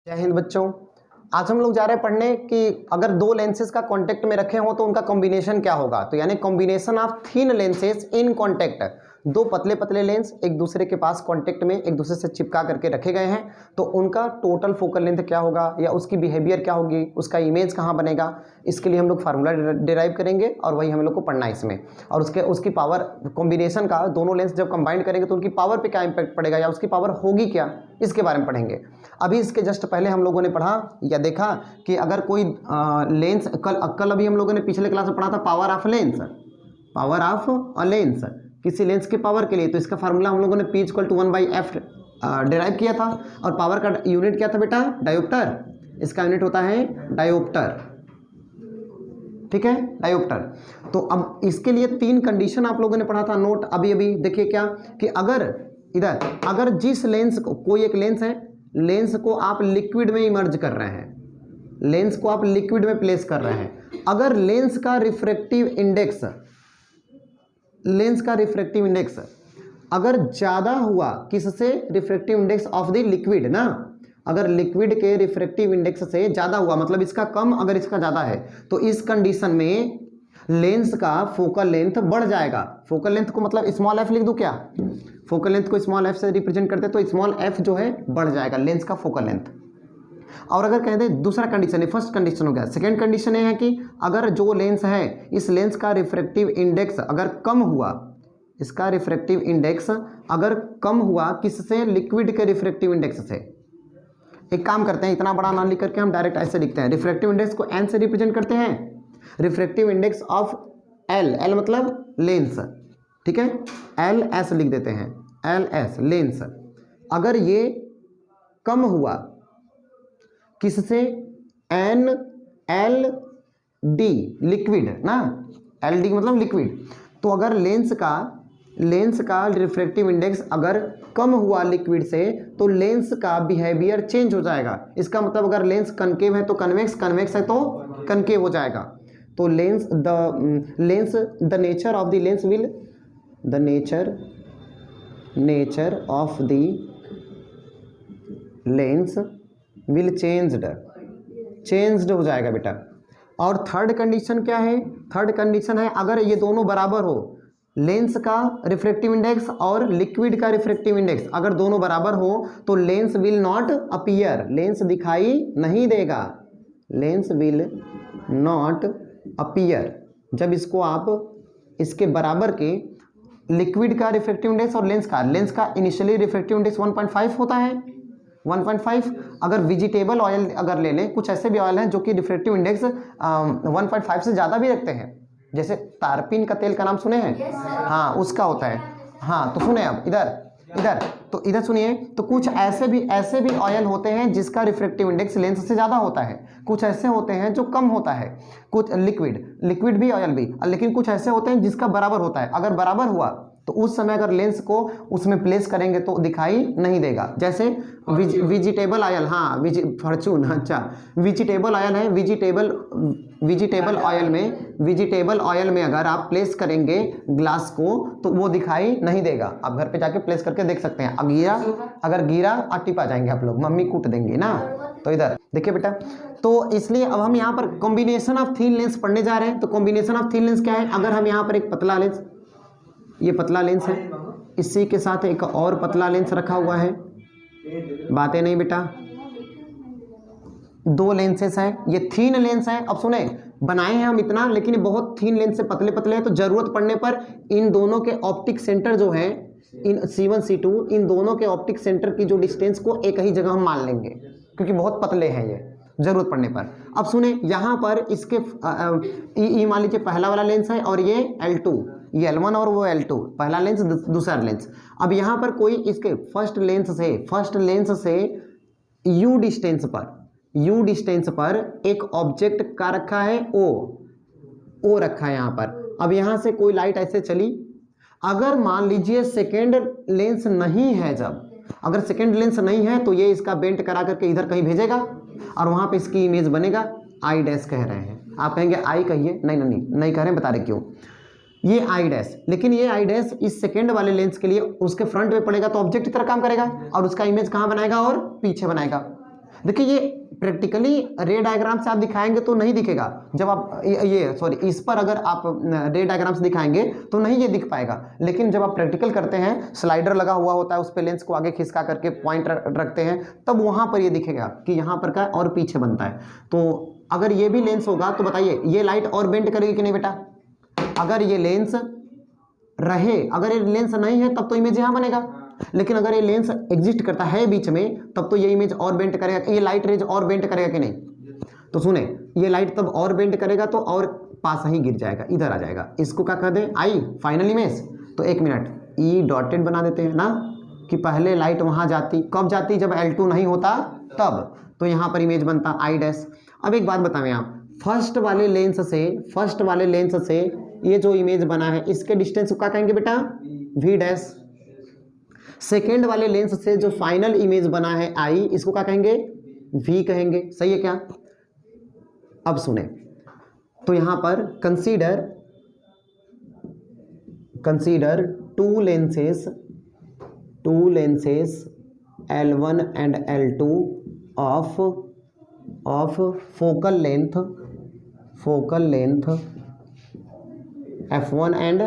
जय हिंद बच्चों। आज हम लोग जा रहे हैं पढ़ने कि अगर दो लेंसेज का कांटेक्ट में रखे हो तो उनका कॉम्बिनेशन क्या होगा। तो यानी combination of thin lenses in contact, दो पतले पतले लेंस एक दूसरे के पास कांटेक्ट में एक दूसरे से चिपका करके रखे गए हैं, तो उनका टोटल फोकल लेंथ क्या होगा या उसकी बिहेवियर क्या होगी, उसका इमेज कहाँ बनेगा, इसके लिए हम लोग फार्मूला डिराइव करेंगे और वही हम लोग को पढ़ना है इसमें। और उसकी पावर कॉम्बिनेशन का, दोनों लेंस जब कंबाइंड करेंगे तो उनकी पावर पे क्या इंपैक्ट पड़ेगा या उसकी पावर होगी क्या, इसके बारे में पढ़ेंगे। अभी इसके जस्ट पहले हम लोगों ने पढ़ा या देखा कि अगर कोई लेंस, कल अभी हम लोगों ने पिछले क्लास में पढ़ा था power of lens, power of a lens, किसी लेंस की पावर के लिए। तो इसका फार्मूला हम लोगों ने P = 1/f डिराइव किया था। और पावर का यूनिट क्या था बेटा? डायोप्टर। इसका यूनिट होता है डायोप्टर, ठीक है, डायोप्टर। तो अब इसके लिए तीन कंडीशन आप लोगों ने पढ़ा था, नोट अभी अभी देखिए क्या कि अगर जिस लेंस को, कोई एक लेंस है, लेंस को आप लिक्विड में इमर्ज कर रहे हैं, लेंस को आप लिक्विड में प्लेस कर रहे हैं, अगर लेंस का रिफ्रैक्टिव इंडेक्स अगर ज़्यादा हुआ, किससे? Refractive index of the liquid ना, अगर लिक्विड के रिफ्रैक्टिव इंडेक्स से ज़्यादा हुआ, मतलब इसका कम अगर इसका ज़्यादा है, तो इस कंडीशन में लेंस का फोकल लेंथ बढ़ जाएगा। फोकल लेंथ को मतलब स्मॉल एफ लिख दूं क्या? फोकल लेंथ को स्मॉल एफ से रिप्रेजेंट करते हैं, तो स्मॉल एफ जो है बढ़ जाएगा लेंस का फोकल लेंथ। और अगर कहते हैं दूसरा कंडीशन है, फर्स्ट कंडीशन हो गया। सेकेंड कंडीशन ये है कि अगर जो लेंस है, इस लेंस का रिफ्रैक्टिव इंडेक्स अगर कम हुआ, इसका रिफ्रैक्टिव इंडेक्स अगर कम हुआ, किससे? लिक्विड के रिफ्रैक्टिव इंडेक्स से। एक काम करते हैं, इतना बड़ा ना लिख करके हम डायरेक्ट ऐसे लिखते हैं, रिफ्रैक्टिव इंडेक्स को एन से रिप्रेजेंट करते हैं, रिफ्रैक्टिव इंडेक्स ऑफ एल मतलब लेंस, ठीक है, एल एस लिख देते हैं, एल एस लेंस। अगर ये कम हुआ किससे? एन एल डी लिक्विड ना, एल डी मतलब लिक्विड। तो अगर लेंस का रिफ्रैक्टिव इंडेक्स अगर कम हुआ लिक्विड से, तो लेंस का बिहेवियर चेंज हो जाएगा। इसका मतलब अगर लेंस कनकेव है तो कन्वेक्स, कन्वेक्स है तो कनकेव हो जाएगा। तो the nature of the lens will, the nature of the lens will changed हो जाएगा बेटा। और थर्ड कंडीशन क्या है? थर्ड कंडीशन है अगर ये दोनों बराबर हो, लेंस का रिफ्रैक्टिव इंडेक्स और लिक्विड का रिफ्रैक्टिव इंडेक्स अगर दोनों बराबर हो, तो lens will not appear, lens दिखाई नहीं देगा, लेंस विल नॉट अपीयर। जब इसको आप इसके बराबर के, लिक्विड का रिफ्रैक्टिव इंडेक्स और लेंस का इनिशियली रिफ्रैक्टिव इंडेक्स 1.5 होता है, 1.5। अगर वेजिटेबल ऑयल अगर ले लें, कुछ ऐसे भी ऑयल हैं जो कि रिफ्रैक्टिव इंडेक्स 1.5 से ज़्यादा भी रखते हैं, जैसे तारपीन का तेल का नाम सुने हैं? हाँ, उसका होता है। हाँ, तो सुने अब इधर सुनिए। तो कुछ ऐसे भी ऑयल होते हैं जिसका रिफ्रैक्टिव इंडेक्स लेंस से ज़्यादा होता है, कुछ ऐसे होते हैं जो कम होता है, कुछ लिक्विड भी ऑयल भी, लेकिन कुछ ऐसे होते हैं जिसका बराबर होता है। अगर बराबर हुआ तो उस समय अगर लेंस को उसमें प्लेस करेंगे तो दिखाई नहीं देगा। जैसे वेजिटेबल ऑयल, हाँ फॉर्चून, अच्छा वेजिटेबल ऑयल है, वेजिटेबल ऑयल में अगर आप प्लेस करेंगे ग्लास को तो वो दिखाई नहीं देगा। आप घर पे जाके प्लेस करके देख सकते हैं। अगर गिरा और टिपा जाएंगे आप लोग, मम्मी कूट देंगे ना। तो इधर देखिए बेटा, तो इसलिए अब हम यहाँ पर कॉम्बिनेशन ऑफ थिन लेंस पढ़ने जा रहे हैं। तो कॉम्बिनेशन ऑफ थिन लेंस क्या है? अगर हम यहाँ पर एक पतला लेंस, ये पतला लेंस है, इसी के साथ एक और पतला लेंस रखा हुआ है, बातें नहीं बेटा, दो लेंसेस हैं, ये थीन लेंस है। अब सुने, बनाए हैं हम इतना, लेकिन ये बहुत थीन लेंस से पतले पतले हैं, तो जरूरत पड़ने पर इन दोनों के ऑप्टिक सेंटर जो है, इन C1 C2, इन दोनों के ऑप्टिक सेंटर की जो डिस्टेंस को एक ही जगह हम मान लेंगे, क्योंकि बहुत पतले हैं ये, जरूरत पड़ने पर। अब सुने, यहाँ पर इसके मान लीजिए पहला वाला लेंस है और ये L2, ये L1 और वो L2, पहला लेंस दूसरा लेंस। अब यहाँ पर कोई इसके फर्स्ट लेंस से U डिस्टेंस पर एक ऑब्जेक्ट का रखा है, O रखा है यहाँ पर। अब यहाँ से कोई लाइट ऐसे चली, अगर मान लीजिए सेकेंड लेंस नहीं है, अगर सेकेंड लेंस नहीं है तो ये इसका बेंट करा करके इधर कहीं भेजेगा और वहाँ पे इसकी इमेज बनेगा। आई डैश कह रहे हैं, आप कहेंगे आई कहिए, नहीं कह रहे हैं, बता रहे क्यों। ये आई डैश, लेकिन ये आई डैश इस सेकेंड वाले लेंस के लिए उसके फ्रंट में पड़ेगा तो ऑब्जेक्ट की तरह काम करेगा और उसका इमेज कहाँ बनाएगा? और पीछे बनाएगा। देखिए ये प्रैक्टिकली रे डायग्राम से आप दिखाएंगे तो नहीं दिखेगा, जब आप इस पर अगर आप रे डायग्राम से दिखाएंगे तो नहीं ये दिख पाएगा, लेकिन जब आप प्रैक्टिकल करते हैं, स्लाइडर लगा हुआ होता है, उस पर लेंस को आगे खिसका करके पॉइंट रखते हैं, तब वहां पर ये दिखेगा कि यहाँ पर का और पीछे बनता है। तो अगर ये भी लेंस होगा तो बताइए ये लाइट और बेंड करेगी कि नहीं बेटा? अगर ये लेंस रहे, अगर ये लेंस नहीं है तब तो इमेज यहाँ बनेगा, लेकिन अगर ये लेंस एग्जिस्ट करता है बीच में तब तो ये इमेज और बेंड करेगा, ये लाइट रेज और बेंड करेगा कि नहीं? तो सुने, ये लाइट तब और बेंड करेगा तो और पास ही गिर जाएगा, इधर आ जाएगा। इसको क्या कर दें? I final image. तो एक मिनट, ई डॉटेड बना देते हैं ना, कि पहले लाइट वहां जाती, कब जाती? जब L2 नहीं होता तब। तो यहां पर इमेज बनता आई डैश। अब एक बात बताएं आप, फर्स्ट वाले लेंस से ये जो इमेज बना है इसके डिस्टेंस को क्या कहेंगे बेटा? V dash. सेकेंड वाले लेंस से जो फाइनल इमेज बना है आई, इसको क्या कहेंगे? वी कहेंगे। सही है क्या? अब सुने, तो यहां पर consider two lenses L1 and L2 of focal length F1 and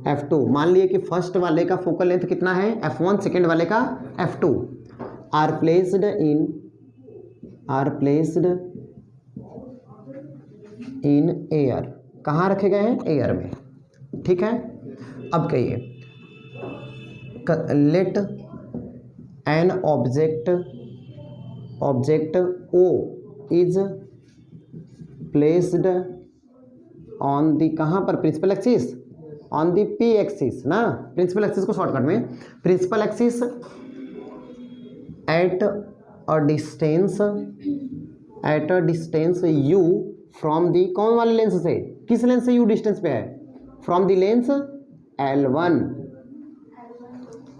F2। मान लिए कि फर्स्ट वाले का फोकल लेंथ कितना है? F1, सेकेंड वाले का F2। Are placed in air. कहाँ रखे गए हैं? एयर में। ठीक है, अब कहिए, let an object O is placed on the, कहाँ पर? Principal axis, on the P axis ना, प्रिंसिपल एक्सिस को शॉर्टकट में principal axis at a distance U from the, कौन वाले लेंस से? किस लेंस से U डिस्टेंस पे है? From the lens L1।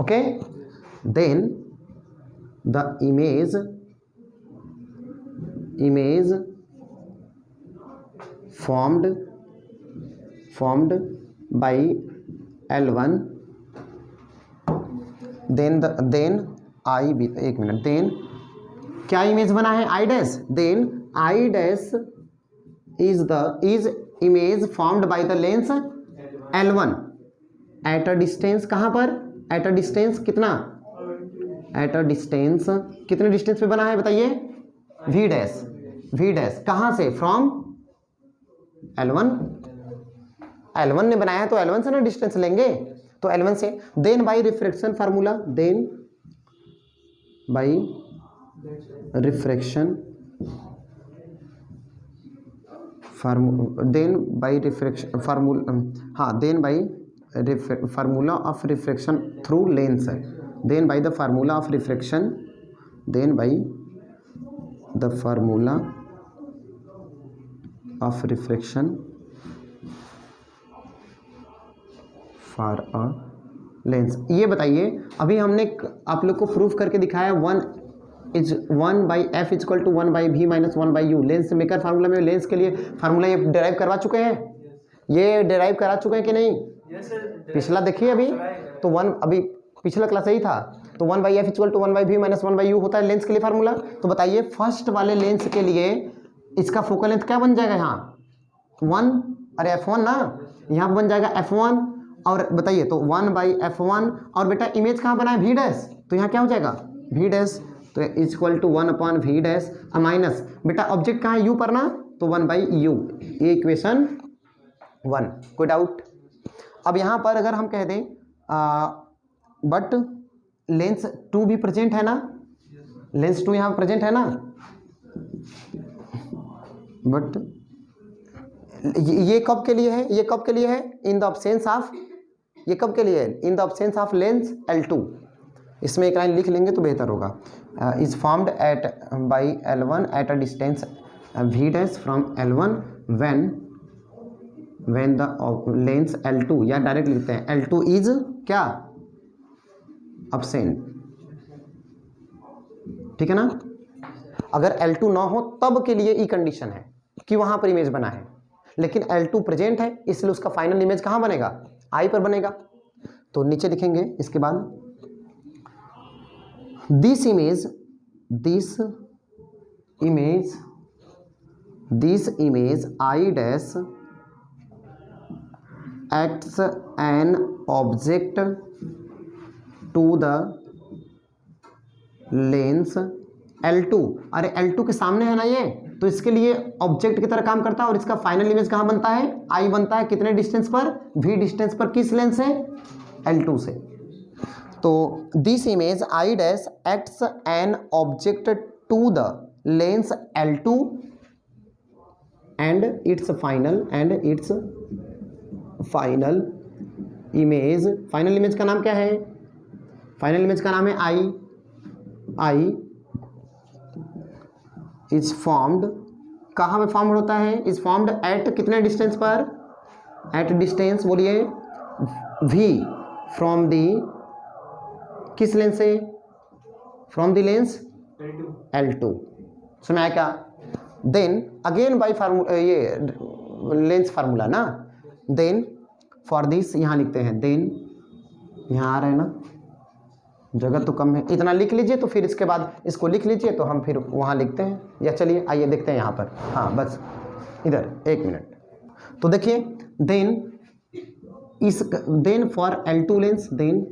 Okay, then the image formed by L1 then I भी, एक मिनट, देन क्या इमेज बना है? I dash. Then I dash is image formed by the lens L1 at a distance, कहाँ पर? At a distance कितना? At a distance, कितने distance पे बना है बताइए? V dash. कहाँ से? फ्रॉम L1 ने बनाया तो L1 से ना डिस्टेंस लेंगे, तो L1 से। Then by refraction formula, formula of refraction through lens है। Then by the formula of refraction for a lens. ये बताइए, अभी हमने आप लोग को प्रूफ करके दिखाया 1/f equal to 1/v minus 1/u। Lens maker formula में लेंस के लिए फार्मूला ये डिराइव करवा चुके हैं, ये डिराइव करा चुके हैं कि नहीं? पिछला देखिए अभी तो अभी पिछला क्लास यही था, तो 1/f equal to 1/v minus 1/u होता है लेंस के लिए फार्मूला। तो बताइए फर्स्ट वाले लेंस के लिए इसका फोकल लेंथ क्या बन जाएगा? यहाँ 1, अरे F1 ना, यहाँ बन जाएगा F1। और बताइए तो 1/f1, और बेटा इमेज कहाँ बना है? V डैश, तो यहाँ क्या हो जाएगा? V डैश, तो equal to 1/v dash minus, बेटा ऑब्जेक्ट कहाँ है? U पर ना, तो 1/u। ये इक्वेशन 1। कोई डाउट? अब यहाँ पर अगर हम कह दें बट लेंस 2 भी प्रेजेंट है ना, लेंस 2 यहाँ प्रेजेंट है ना, बट ये कब के लिए है? ये कब के लिए है? इन द ऑब्सेंस ऑफ, ये कब के लिए है? In the absence of lens L2। इसमें एक लाइन लिख लेंगे तो बेहतर होगा। Is formed at by L1 at a distance V dash from L1 when the lens L2, या डायरेक्ट लिखते हैं L2 इज क्या? अब्सेंट। ठीक है ना? अगर L2 ना हो तब के लिए ई कंडीशन है कि वहां पर इमेज बना है, लेकिन L2 प्रेजेंट है इसलिए उसका फाइनल इमेज कहां बनेगा? आई पर बनेगा। तो नीचे लिखेंगे इसके बाद this image, this image I dash acts an object to the lens L2। अरे L2 के सामने है ना ये, तो इसके लिए ऑब्जेक्ट की तरह काम करता है और इसका फाइनल इमेज कहाँ बनता है, I बनता है कितने डिस्टेंस पर, V डिस्टेंस पर, किस लेंस से, L2 से। तो this image I dash acts an object to the lens L2 and its final image का नाम क्या है, फाइनल इमेज का नाम है I इज फॉर्म्ड, कहाँ में फॉर्म होता है, इज फॉर्म्ड एट कितने डिस्टेंस पर, एट डिस्टेंस बोलिए V फ्रॉम दी, किस लेंस से, फ्रॉम दी लेंस L2। सुना है क्या। देन अगेन बाई फार्मूला, ये लेंस फार्मूला ना, देन फॉर दिस यहाँ लिखते हैं, देन यहाँ आ रहा है ना, जगह तो कम है, इतना लिख लीजिए तो फिर इसके बाद इसको लिख लीजिए तो हम फिर वहाँ लिखते हैं, या चलिए आइए देखते हैं यहाँ पर, हाँ बस इधर एक मिनट। तो देखिए then for L2 lens, then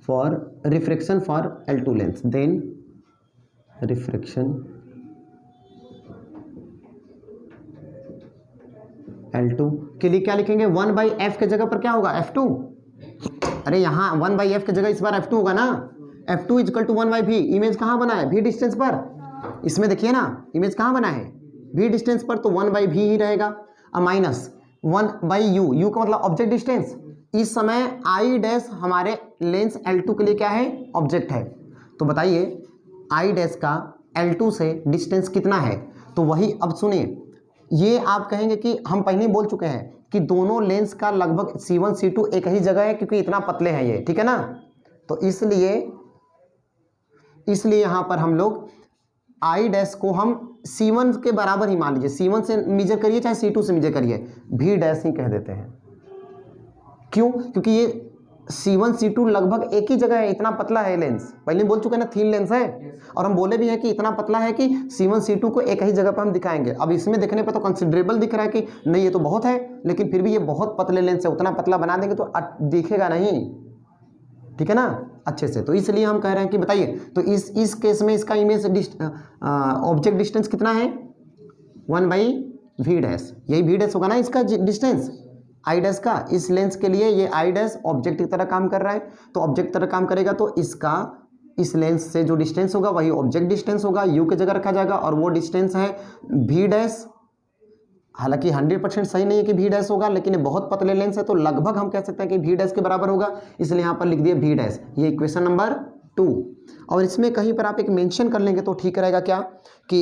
for refraction for L2 lens, then refraction L2 के लिए क्या लिखेंगे, 1/f के जगह पर क्या होगा, F2। अरे यहाँ 1/f की जगह इस बार F2 होगा ना, F2 equal to 1/v। Image कहाँ बना है, v डिस्टेंस पर, इसमें देखिए ना इमेज कहाँ बना है, v डिस्टेंस पर, तो 1/v ही रहेगा, माइनस 1/u, u का मतलब ऑब्जेक्ट डिस्टेंस। इस समय I डैश हमारे लेंस L2 के लिए क्या है, ऑब्जेक्ट है। तो बताइए I डैश का L2 से डिस्टेंस कितना है, तो वही अब सुनिए, ये आप कहेंगे कि हम पहले ही बोल चुके हैं कि दोनों लेंस का लगभग C1 C2 एक ही जगह है, क्योंकि इतना पतले हैं ये, ठीक है ना। तो इसलिए यहाँ पर हम लोग I डैश को हम C1 के बराबर ही मान लीजिए, C1 से मेजर करिए चाहे C2 से मेजर करिए, V डैश ही कह देते हैं। क्यों, क्योंकि ये C1 C2 लगभग एक ही जगह है, इतना पतला है लेंस, पहले बोल चुके हैं ना, थीन लेंस है। और हम बोले भी हैं कि इतना पतला है कि C1 C2 को एक ही जगह पर हम दिखाएंगे। अब इसमें देखने पर तो कंसिडरेबल दिख रहा है कि नहीं ये तो बहुत है, लेकिन फिर भी ये बहुत पतले लेंस है, उतना पतला बना देंगे तो दिखेगा नहीं, ठीक है ना, अच्छे से। तो इसलिए हम कह रहे हैं कि बताइए, तो इस केस में इसका इमेज ऑब्जेक्ट डिस्टेंस कितना है, 1/v डैश, यही v डैश होगा ना इसका डिस्टेंस I डैश का। इस लेंस के लिए ये I डैश ऑब्जेक्ट की तरह काम कर रहा है, तो ऑब्जेक्ट की तरह काम करेगा तो इसका इस लेंस से जो डिस्टेंस होगा वही ऑब्जेक्ट डिस्टेंस होगा, u की जगह रखा जाएगा, और वो डिस्टेंस है v डैश। हालांकि 100% सही नहीं है कि v डैश होगा, लेकिन ये बहुत पतले लेंस है तो लगभग हम कह सकते हैं कि v डैश के बराबर होगा, इसलिए यहाँ पर लिख दिए v डैश। ये इक्वेशन नंबर 2। और इसमें कहीं पर आप एक मेंशन कर लेंगे तो ठीक रहेगा, क्या कि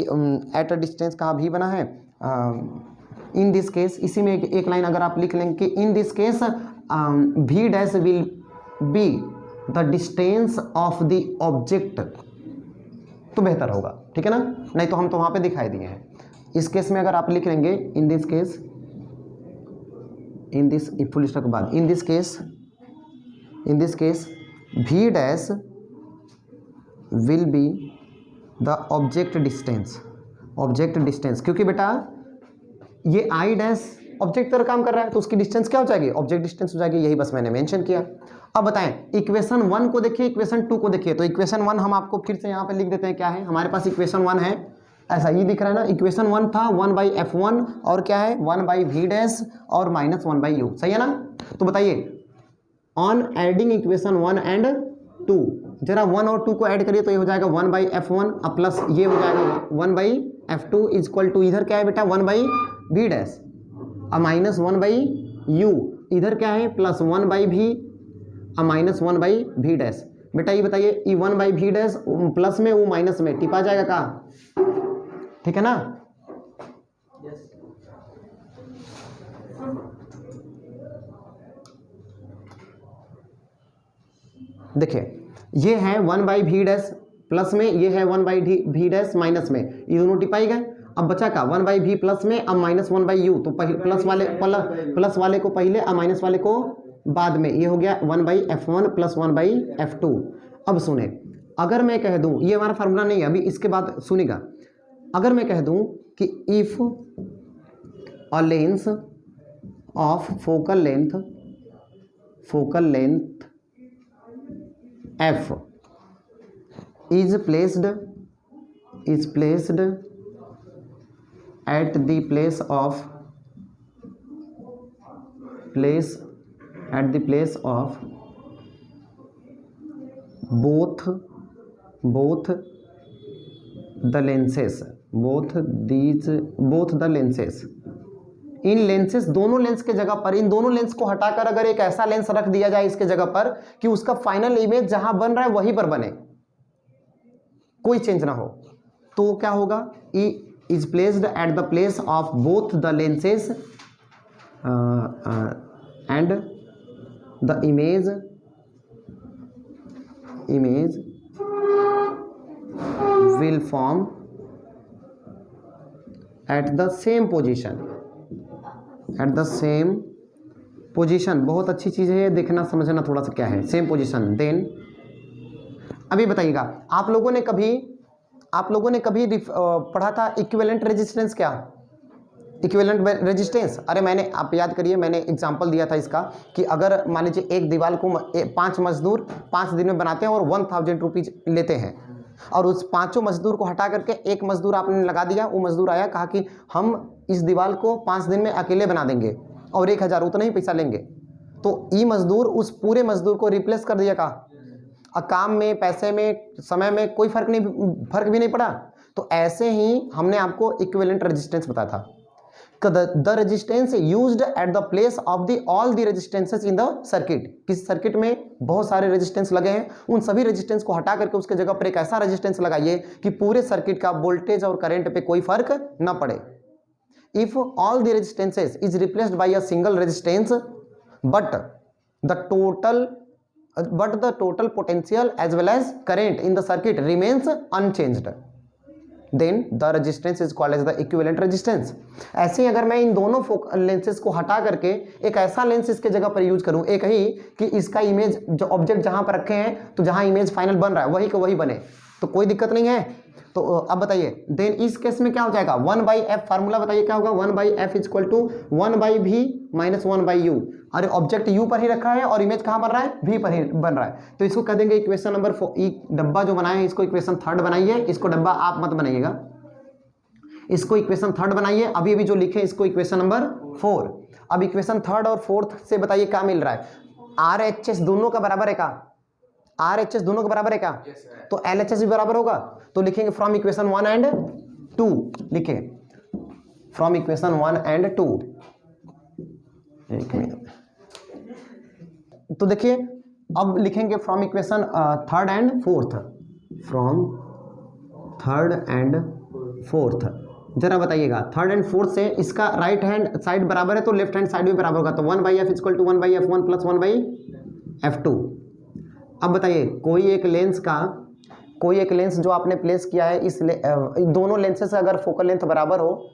एट अ डिस्टेंस कहाँ भी बना है, इन दिस केस, इसी में एक लाइन अगर आप लिख लेंगे कि in this case v dash will be the distance of the object, तो बेहतर होगा, ठीक है ना। नहीं तो हम तो वहाँ पे दिखाई दिए हैं। इस केस में अगर आप लिख लेंगे in this case, in this full stop के बाद in this case v dash will be the object distance, क्योंकि बेटा ये I डैश ऑब्जेक्ट तरह काम कर रहा है तो उसकी डिस्टेंस क्या हो जाएगी, ऑब्जेक्ट डिस्टेंस हो जाएगी, यही बस मैंने मेंशन किया। अब बताएं इक्वेशन 1 को देखिए, इक्वेशन 2 को देखिए। तो इक्वेशन 1 हम आपको फिर से यहाँ पे लिख देते हैं, क्या है हमारे पास इक्वेशन 1 है, ऐसा ही दिख रहा है ना। इक्वेशन 1 था 1/f1 और क्या है 1/v डैश और माइनस 1/u, सही है ना। तो बताइए ऑन एडिंग इक्वेशन 1 एंड 2, जरा 1 और 2 को ऐड करिए तो ये हो जाएगा 1/f1 प्लस ये हो जाएगा 1/f2 इक्वल टू, इधर क्या है बेटा 1/v डैश और माइनस 1/u, इधर क्या है प्लस 1/v और माइनस 1/v डैश। बेटा ये बताइए ये 1/v डैश प्लस में वो माइनस में टिपा जाएगा का, ठीक है ना। देखिए ये है 1/v डैश प्लस में, ये है 1/v डैश माइनस में, ये दोनों टिपाई गए। अब बचा का 1/v प्लस में, अब माइनस 1/u, तो प्लस वाले को पहले और माइनस वाले को बाद में, ये हो गया 1/f1 प्लस 1/f2। अब सुने, अगर मैं कह दूं ये हमारा फार्मूला नहीं है, अभी इसके बाद सुनिएगा, अगर मैं कह दूं कि if a lens of focal length f is placed at the place of both the lenses in lenses, दोनों लेंस के जगह पर, इन दोनों लेंस को हटाकर अगर एक ऐसा लेंस रख दिया जाए इसके जगह पर कि उसका फाइनल इमेज जहां बन रहा है वहीं पर बने, कोई चेंज ना हो, तो क्या होगा? E is placed at the place of both the lenses and the image will form at the same position. बहुत अच्छी चीज़ है, देखना समझना थोड़ा सा क्या है सेम पोजीशन। देन अभी बताइएगा, आप लोगों ने कभी पढ़ा था इक्विवेलेंट रेजिस्टेंस? क्या इक्विवेलेंट रेजिस्टेंस? अरे आप याद करिए, मैंने एग्जांपल दिया था इसका कि अगर मान लीजिए एक दीवार को 5 मजदूर 5 दिन में बनाते हैं और 1000 रुपीज लेते हैं, और उस 5 मजदूर को हटा करके एक मजदूर आपने लगा दिया, वो मजदूर आया, कहा कि हम इस दीवार को 5 दिन में अकेले बना देंगे और 1000 उतना ही पैसा लेंगे, तो ई मजदूर उस पूरे मजदूर को रिप्लेस कर दिया। कहा काम में, पैसे में, समय में कोई फर्क भी नहीं पड़ा। तो ऐसे ही हमने आपको इक्विवेलेंट रेजिस्टेंस बताया था, the resistance used at the place of the all the resistances in the circuit. किस सर्किट में बहुत सारे रेजिस्टेंस लगे हैं, उन सभी रेजिस्टेंस को हटा करके उसके जगह पर एक ऐसा रेजिस्टेंस लगाइए कि पूरे सर्किट का वोल्टेज और करंट पे कोई फर्क न पड़े। If all the resistances is replaced by a single resistance but the total potential as well as current in the circuit remains unchanged, then the resistance is called as the equivalent resistance. ऐसे ही अगर मैं इन दोनों lenses को हटा करके एक ऐसा लेंस इसके जगह पर यूज करूं, एक ही कि इसका इमेज जो ऑब्जेक्ट जहां पर रखे हैं तो जहां इमेज फाइनल बन रहा है वही का वही बने, तो कोई दिक्कत नहीं है। तो अब बताइए, देन इस केस में क्या हो जाएगा? 1/f फार्मूला बताइए क्या होगा? 1/f is equal to 1/v minus 1/u। अरे ऑब्जेक्ट u पर ही रखा है और इमेज कहां बन रहा है? v पर ही बन रहा है, तो इसको कह देंगे इक्वेशन नंबर 4। डब्बा जो बनाए हैं इसको इक्वेशन 3 बनाइए, इसको डब्बा आप मत बनाइएगा, इसको इक्वेशन 3 बनाइए। अभी अभी जो लिखे इसको इक्वेशन नंबर 4। अब इक्वेशन 3 और 4 से बताइए क्या मिल रहा है? RHS दोनों का बराबर है क्या? RHS दोनों का बराबर है क्या? तो LHS भी बराबर होगा, तो लिखेंगे फ्रॉम इक्वेशन 1 एंड 2। लिखें फ्रॉम इक्वेशन 1 एंड 2। एक मिनट, तो देखिए अब लिखेंगे from equation 3rd and 4th। From 3rd and 4th जरा बताइएगा, 3rd एंड 4th से इसका राइट हैंड साइड बराबर है तो लेफ्ट हैंड साइड भी बराबर होगा, तो 1/f equal to 1/f1 plus 1/f2। अब बताइए, कोई एक लेंस जो आपने प्लेस किया है, इस दोनों लेंसेस अगर फोकल लेंथ बराबर हो,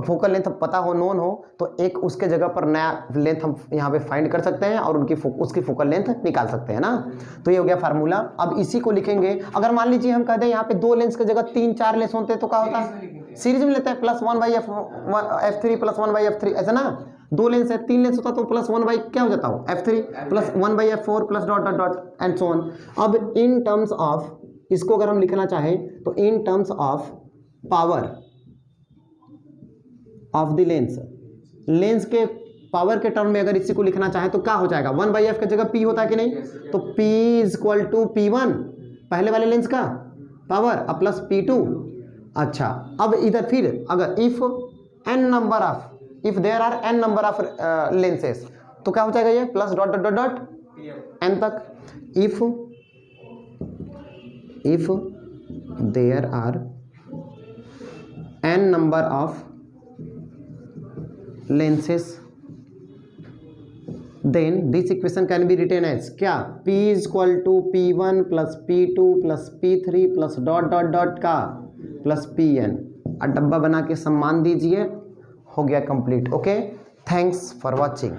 फोकल लेंथ पता हो, नोन हो, तो एक उसके जगह पर नया लेंथ हम यहाँ पे फाइंड कर सकते हैं और उसकी फोकल लेंथ निकाल सकते हैं ना। तो ये हो गया फार्मूला। अब इसी को लिखेंगे, अगर मान लीजिए हम कहते हैं यहाँ पे 2 लेंस की जगह 3-4 लेंस होते तो क्या होता है? सीरीज में लेते हैं, प्लस 1/f3 प्लस 1/f3, ऐसा ना। 2 लेंस है, 3 लेंस होता तो प्लस 1 क्या हो जाता हो? f3 plus 1/f4 plus dot dot dot and so on. अब इन टर्म्स ऑफ, इसको अगर हम लिखना चाहें तो in terms of power of the lens के पावर के टर्म में अगर इसी को लिखना चाहे तो क्या हो जाएगा? 1/f की जगह p होता है कि नहीं? तो p is equal to p1 पहले वाले लेंस का पावर अब प्लस p2। अच्छा, अब इधर फिर अगर if there are n number of lenses तो क्या हो जाएगा? ये plus dot dot dot dot n तक। If there are n number of lenses then this equation can be written as क्या? p is equal to p1 plus p2 plus p3 plus dot dot dot का plus pn। और डब्बा बना के सम्मान दीजिए, हो गया complete. Okay, thanks for watching.